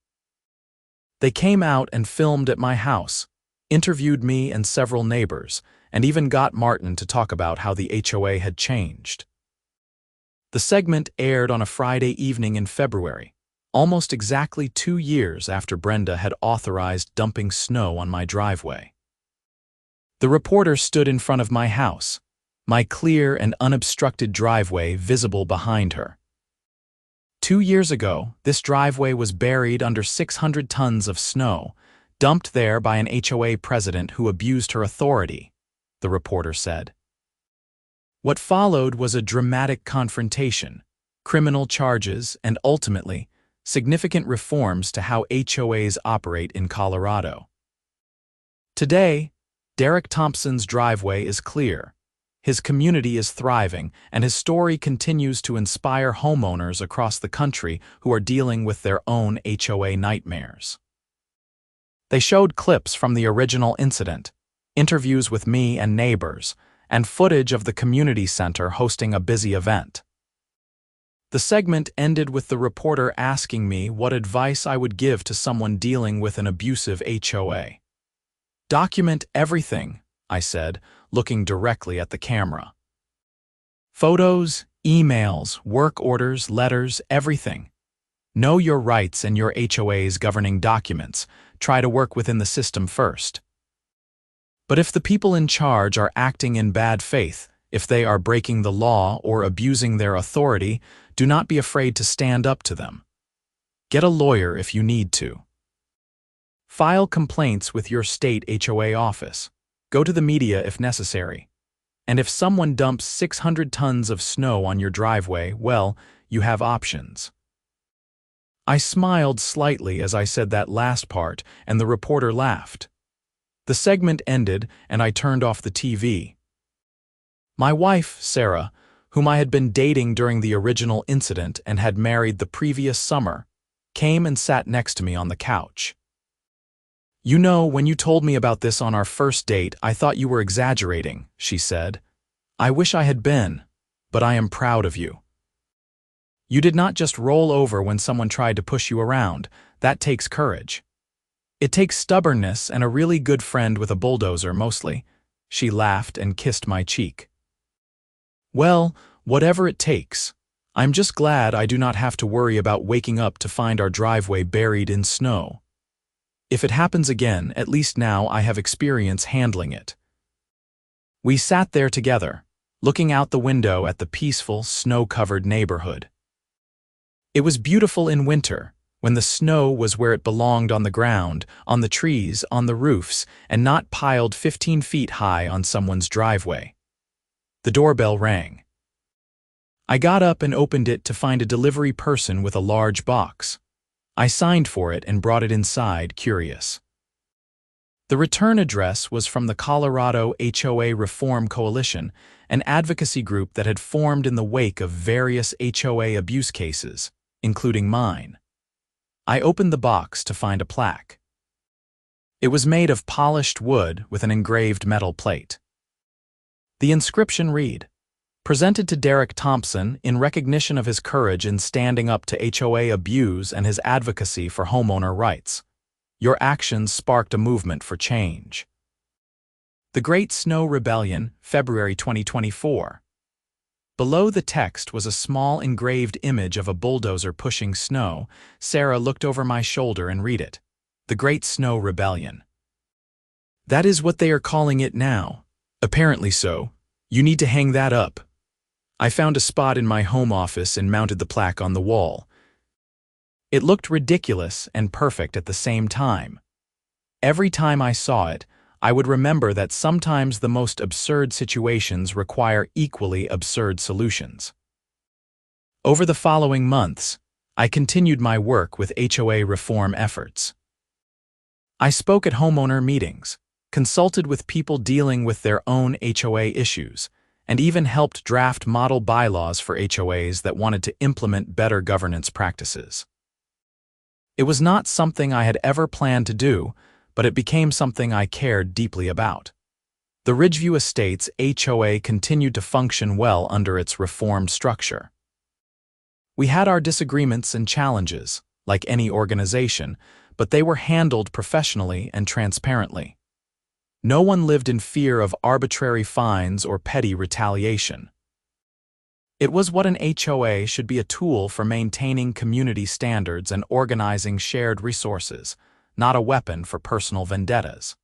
They came out and filmed at my house, interviewed me and several neighbors, and even got Martin to talk about how the HOA had changed. The segment aired on a Friday evening in February, almost exactly 2 years after Brenda had authorized dumping snow on my driveway. The reporter stood in front of my house, my clear and unobstructed driveway visible behind her. 2 years ago, this driveway was buried under 600 tons of snow, dumped there by an HOA president who abused her authority, the reporter said. What followed was a dramatic confrontation, criminal charges, and ultimately, significant reforms to how HOAs operate in Colorado. Today, Derek Thompson's driveway is clear. His community is thriving, and his story continues to inspire homeowners across the country who are dealing with their own HOA nightmares. They showed clips from the original incident, interviews with me and neighbors, and footage of the community center hosting a busy event. The segment ended with the reporter asking me what advice I would give to someone dealing with an abusive HOA. "Document everything," I said, looking directly at the camera. "Photos, emails, work orders, letters, everything. Know your rights and your HOA's governing documents. Try to work within the system first. But if the people in charge are acting in bad faith, if they are breaking the law or abusing their authority, do not be afraid to stand up to them. Get a lawyer if you need to. File complaints with your state HOA office. Go to the media if necessary. And if someone dumps 600 tons of snow on your driveway, well, you have options." I smiled slightly as I said that last part, and the reporter laughed. The segment ended, and I turned off the TV. My wife, Sarah, whom I had been dating during the original incident and had married the previous summer, came and sat next to me on the couch. "You know, when you told me about this on our first date, I thought you were exaggerating," she said. "I wish I had been, but I am proud of you. You did not just roll over when someone tried to push you around. That takes courage. It takes stubbornness and a really good friend with a bulldozer, mostly." She laughed and kissed my cheek. "Well, whatever it takes. I'm just glad I do not have to worry about waking up to find our driveway buried in snow. If it happens again, at least now I have experience handling it." We sat there together, looking out the window at the peaceful, snow-covered neighborhood. It was beautiful in winter, when the snow was where it belonged on the ground, on the trees, on the roofs, and not piled 15 feet high on someone's driveway. The doorbell rang. I got up and opened it to find a delivery person with a large box. I signed for it and brought it inside, curious. The return address was from the Colorado HOA Reform Coalition, an advocacy group that had formed in the wake of various HOA abuse cases, including mine. I opened the box to find a plaque. It was made of polished wood with an engraved metal plate. The inscription read, "Presented to Derek Thompson in recognition of his courage in standing up to HOA abuse and his advocacy for homeowner rights. Your actions sparked a movement for change. The Great Snow Rebellion, February 2024. Below the text was a small engraved image of a bulldozer pushing snow. Sarah looked over my shoulder and read it. The Great Snow Rebellion. That is what they are calling it now. Apparently so. You need to hang that up. I found a spot in my home office and mounted the plaque on the wall. It looked ridiculous and perfect at the same time. Every time I saw it, I would remember that sometimes the most absurd situations require equally absurd solutions. Over the following months, I continued my work with HOA reform efforts. I spoke at homeowner meetings, consulted with people dealing with their own HOA issues, and even helped draft model bylaws for HOAs that wanted to implement better governance practices. It was not something I had ever planned to do, but it became something I cared deeply about. The Ridgeview Estates HOA continued to function well under its reformed structure. We had our disagreements and challenges, like any organization, but they were handled professionally and transparently. No one lived in fear of arbitrary fines or petty retaliation. It was what an HOA should be: a tool for maintaining community standards and organizing shared resources, not a weapon for personal vendettas.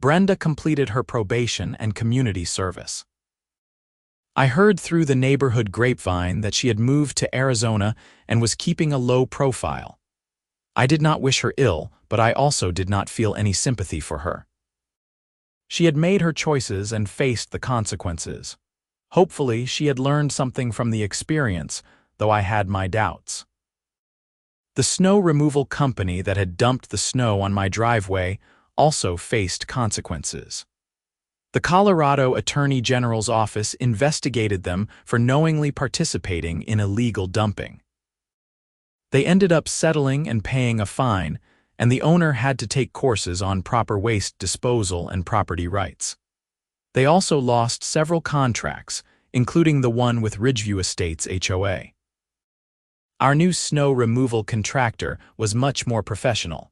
Brenda completed her probation and community service. I heard through the neighborhood grapevine that she had moved to Arizona and was keeping a low profile. I did not wish her ill, but I also did not feel any sympathy for her. She had made her choices and faced the consequences. Hopefully, she had learned something from the experience, though I had my doubts. The snow removal company that had dumped the snow on my driveway also faced consequences. The Colorado Attorney General's office investigated them for knowingly participating in illegal dumping. They ended up settling and paying a fine, and the owner had to take courses on proper waste disposal and property rights. They also lost several contracts, including the one with Ridgeview Estates HOA. Our new snow removal contractor was much more professional.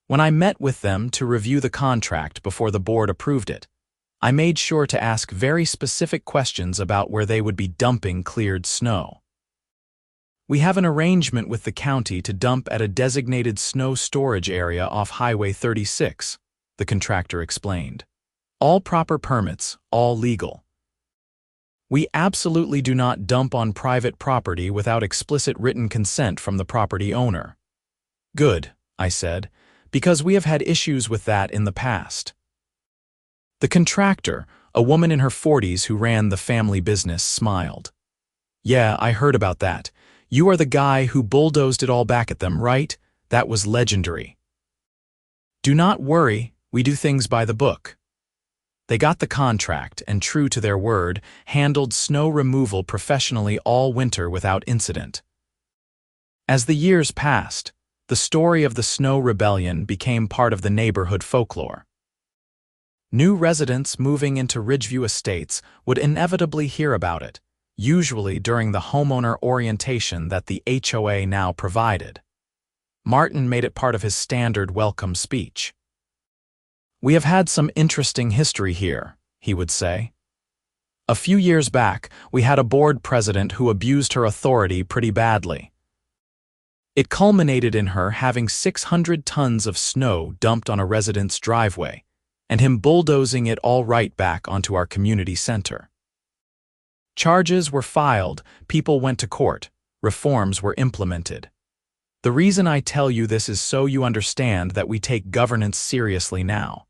When I met with them to review the contract before the board approved it, I made sure to ask very specific questions about where they would be dumping cleared snow. We have an arrangement with the county to dump at a designated snow storage area off Highway 36, the contractor explained. All proper permits, all legal. We absolutely do not dump on private property without explicit written consent from the property owner. Good, I said, because we have had issues with that in the past. The contractor, a woman in her 40s who ran the family business, smiled. Yeah, I heard about that. You are the guy who bulldozed it all back at them, right? That was legendary. Do not worry, we do things by the book. They got the contract and, true to their word, handled snow removal professionally all winter without incident. As the years passed, the story of the snow rebellion became part of the neighborhood folklore. New residents moving into Ridgeview Estates would inevitably hear about it, usually during the homeowner orientation that the HOA now provided. Martin made it part of his standard welcome speech. We have had some interesting history here, he would say. A few years back, we had a board president who abused her authority pretty badly. It culminated in her having 600 tons of snow dumped on a resident's driveway, and him bulldozing it all right back onto our community center. Charges were filed, people went to court, reforms were implemented. The reason I tell you this is so you understand that we take governance seriously now.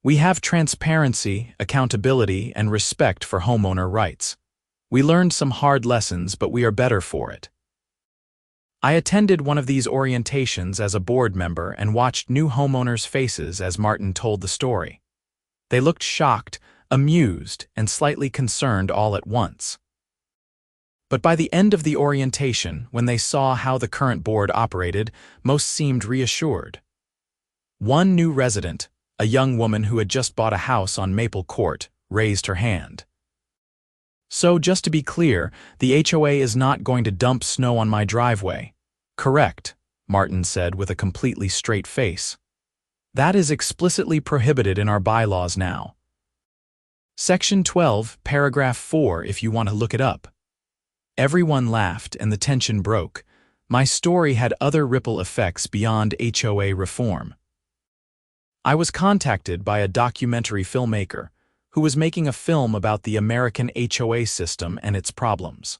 We have transparency, accountability, and respect for homeowner rights. We learned some hard lessons, but we are better for it. I attended one of these orientations as a board member and watched new homeowners' faces as Martin told the story. They looked shocked, amused, and slightly concerned all at once. But by the end of the orientation, when they saw how the current board operated, most seemed reassured. One new resident, a young woman who had just bought a house on Maple Court, raised her hand. So, just to be clear, the HOA is not going to dump snow on my driveway. Correct, Martin said with a completely straight face. That is explicitly prohibited in our bylaws now. Section 12, paragraph 4, if you want to look it up. Everyone laughed and the tension broke. My story had other ripple effects beyond HOA reform. I was contacted by a documentary filmmaker who was making a film about the American HOA system and its problems.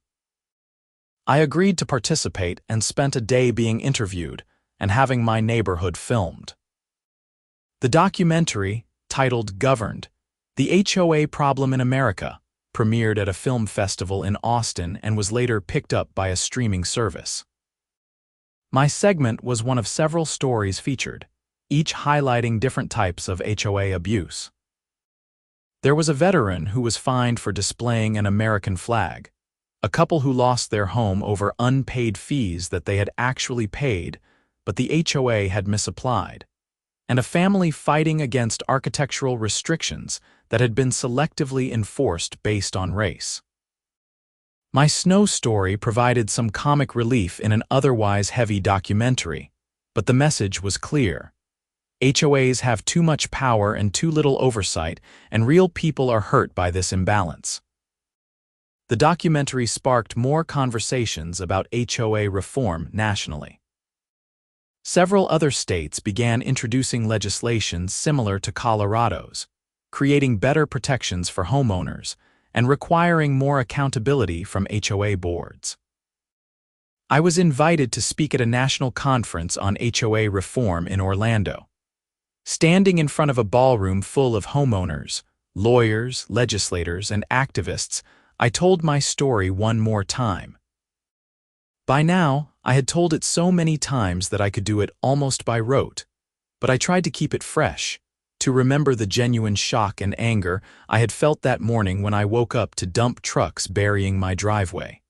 I agreed to participate and spent a day being interviewed and having my neighborhood filmed. The documentary, titled Governed: The HOA Problem in America, premiered at a film festival in Austin and was later picked up by a streaming service. My segment was one of several stories featured, each highlighting different types of HOA abuse. There was a veteran who was fined for displaying an American flag, a couple who lost their home over unpaid fees that they had actually paid, but the HOA had misapplied, and a family fighting against architectural restrictions that had been selectively enforced based on race. My snow story provided some comic relief in an otherwise heavy documentary, but the message was clear. HOAs have too much power and too little oversight, and real people are hurt by this imbalance. The documentary sparked more conversations about HOA reform nationally. Several other states began introducing legislation similar to Colorado's, creating better protections for homeowners and requiring more accountability from HOA boards. I was invited to speak at a national conference on HOA reform in Orlando. Standing in front of a ballroom full of homeowners, lawyers, legislators, and activists, I told my story one more time. By now, I had told it so many times that I could do it almost by rote, but I tried to keep it fresh, to remember the genuine shock and anger I had felt that morning when I woke up to dump trucks burying my driveway.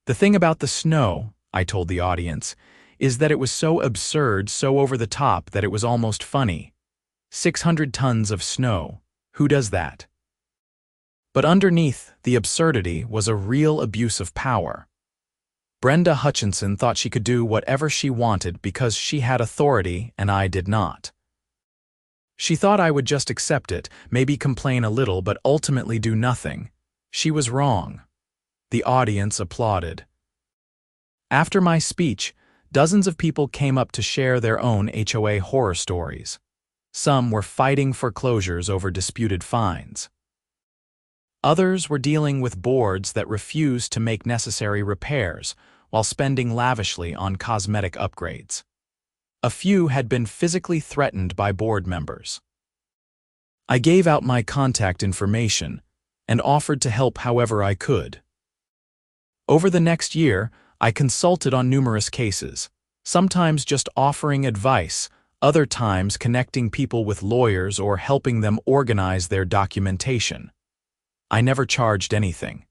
The thing about the snow, I told the audience, is that it was so absurd, so over the top that it was almost funny. 600 tons of snow, who does that? But underneath the absurdity was a real abuse of power. Brenda Hutchinson thought she could do whatever she wanted because she had authority and I did not. She thought I would just accept it, maybe complain a little, but ultimately do nothing. She was wrong. The audience applauded. After my speech, dozens of people came up to share their own HOA horror stories. Some were fighting foreclosures over disputed fines. Others were dealing with boards that refused to make necessary repairs while spending lavishly on cosmetic upgrades. A few had been physically threatened by board members. I gave out my contact information and offered to help however I could. Over the next year, I consulted on numerous cases, sometimes just offering advice, other times connecting people with lawyers or helping them organize their documentation. I never charged anything.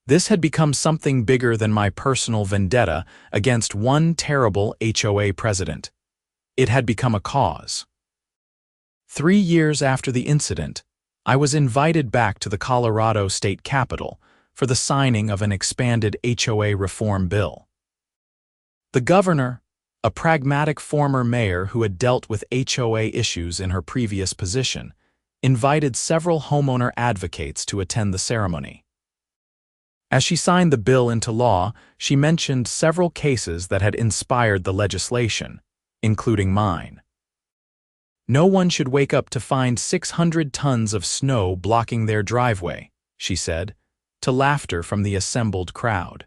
This had become something bigger than my personal vendetta against one terrible HOA president. It had become a cause. 3 years after the incident, I was invited back to the Colorado State Capitol for the signing of an expanded HOA reform bill. The governor, a pragmatic former mayor who had dealt with HOA issues in her previous position, invited several homeowner advocates to attend the ceremony. As she signed the bill into law, she mentioned several cases that had inspired the legislation, including mine. No one should wake up to find 600 tons of snow blocking their driveway, she said, to laughter from the assembled crowd.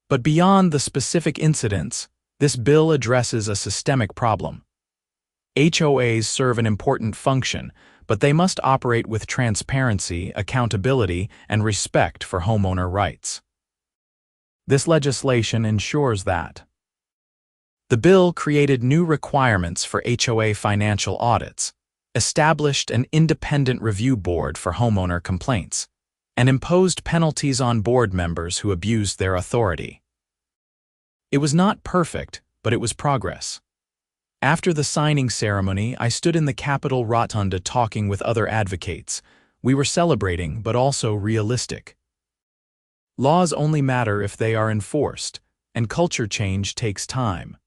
But beyond the specific incidents, this bill addresses a systemic problem. HOAs serve an important function, but they must operate with transparency, accountability, and respect for homeowner rights. This legislation ensures that. The bill created new requirements for HOA financial audits, established an independent review board for homeowner complaints, and imposed penalties on board members who abused their authority. It was not perfect, but it was progress. After the signing ceremony, I stood in the Capitol Rotunda talking with other advocates. We were celebrating, but also realistic. Laws only matter if they are enforced, and culture change takes time.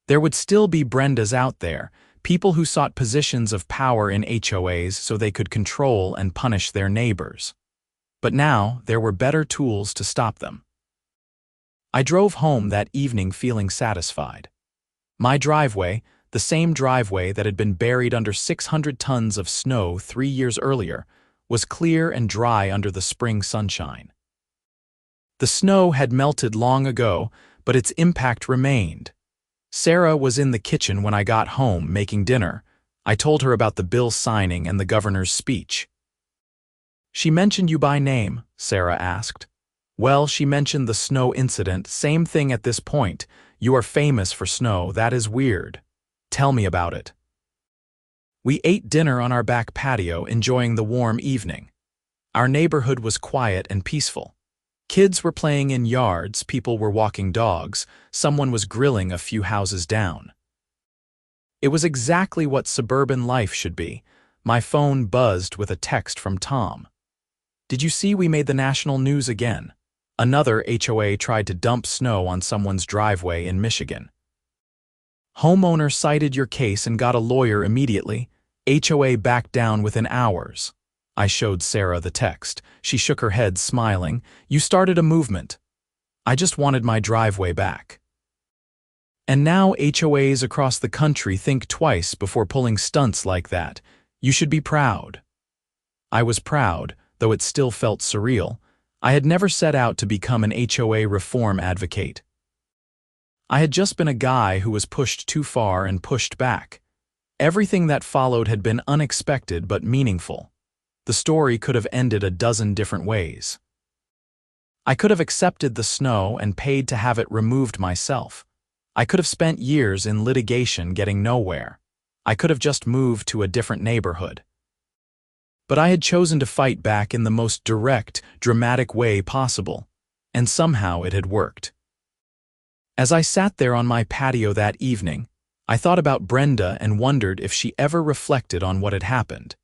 There would still be Brendas out there, people who sought positions of power in HOAs so they could control and punish their neighbors. But now there were better tools to stop them. I drove home that evening feeling satisfied. My driveway, the same driveway that had been buried under 600 tons of snow 3 years earlier, was clear and dry under the spring sunshine. The snow had melted long ago, but its impact remained. Sarah was in the kitchen when I got home making dinner. I told her about the bill signing and the governor's speech. "She mentioned you by name," Sarah asked. "Well, she mentioned the snow incident, same thing at this point. You are famous for snow, that is weird. Tell me about it." We ate dinner on our back patio, enjoying the warm evening. Our neighborhood was quiet and peaceful. Kids were playing in yards, people were walking dogs, someone was grilling a few houses down. It was exactly what suburban life should be. My phone buzzed with a text from Tom. "Did you see we made the national news again? Another HOA tried to dump snow on someone's driveway in Michigan. Homeowner cited your case and got a lawyer immediately. HOA backed down within hours." I showed Sarah the text. She shook her head, smiling. "You started a movement. I just wanted my driveway back." And now HOAs across the country think twice before pulling stunts like that. You should be proud. I was proud, though it still felt surreal. I had never set out to become an HOA reform advocate. I had just been a guy who was pushed too far and pushed back. Everything that followed had been unexpected but meaningful. The story could have ended a dozen different ways. I could have accepted the snow and paid to have it removed myself. I could have spent years in litigation getting nowhere. I could have just moved to a different neighborhood. But I had chosen to fight back in the most direct, dramatic way possible, and somehow it had worked. As I sat there on my patio that evening, I thought about Brenda and wondered if she ever reflected on what had happened.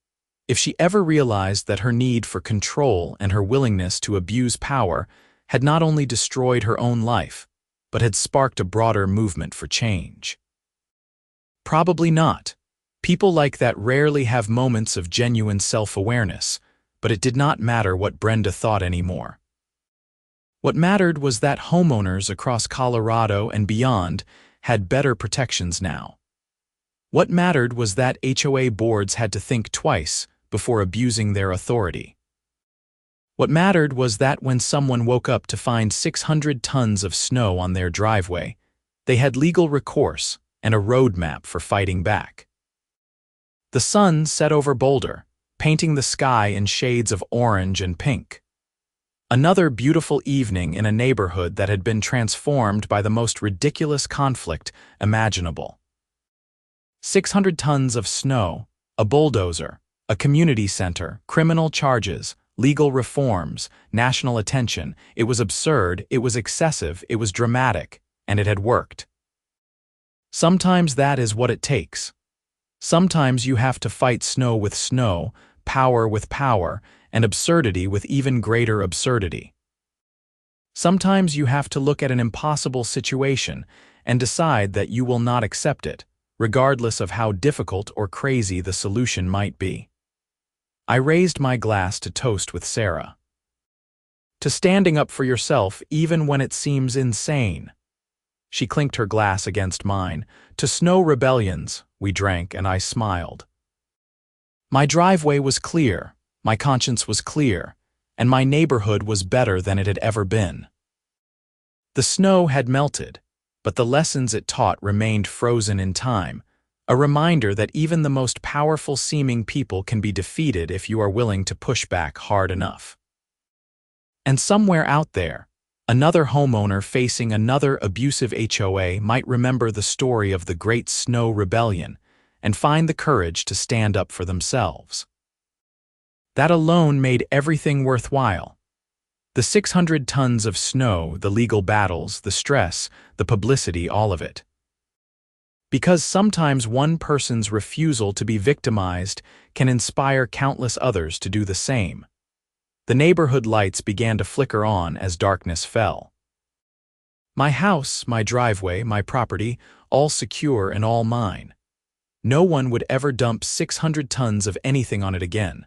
If she ever realized that her need for control and her willingness to abuse power had not only destroyed her own life, but had sparked a broader movement for change. Probably not. People like that rarely have moments of genuine self-awareness, but it did not matter what Brenda thought anymore. What mattered was that homeowners across Colorado and beyond had better protections now. What mattered was that HOA boards had to think twice before abusing their authority. What mattered was that when someone woke up to find 600 tons of snow on their driveway, they had legal recourse and a roadmap for fighting back. The sun set over Boulder, painting the sky in shades of orange and pink. Another beautiful evening in a neighborhood that had been transformed by the most ridiculous conflict imaginable. 600 tons of snow, a bulldozer, a community center, criminal charges, legal reforms, national attention. It was absurd, it was excessive, it was dramatic, and it had worked. Sometimes that is what it takes. Sometimes you have to fight snow with snow, power with power, and absurdity with even greater absurdity. Sometimes you have to look at an impossible situation and decide that you will not accept it, regardless of how difficult or crazy the solution might be. I raised my glass to toast with Sarah. To standing up for yourself even when it seems insane. She clinked her glass against mine. To snow rebellions, we drank, and I smiled. My driveway was clear, my conscience was clear, and my neighborhood was better than it had ever been. The snow had melted, but the lessons it taught remained frozen in time, a reminder that even the most powerful-seeming people can be defeated if you are willing to push back hard enough. And somewhere out there, another homeowner facing another abusive HOA might remember the story of the Great Snow Rebellion and find the courage to stand up for themselves. That alone made everything worthwhile. The 600 tons of snow, the legal battles, the stress, the publicity, all of it. Because sometimes one person's refusal to be victimized can inspire countless others to do the same. The neighborhood lights began to flicker on as darkness fell. My house, my driveway, my property, all secure and all mine. No one would ever dump 600 tons of anything on it again.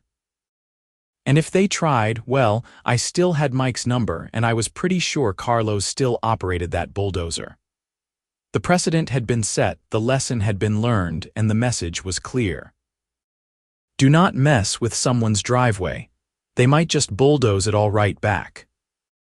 And if they tried, well, I still had Mike's number, and I was pretty sure Carlos still operated that bulldozer. The precedent had been set, the lesson had been learned, and the message was clear. Do not mess with someone's driveway. They might just bulldoze it all right back.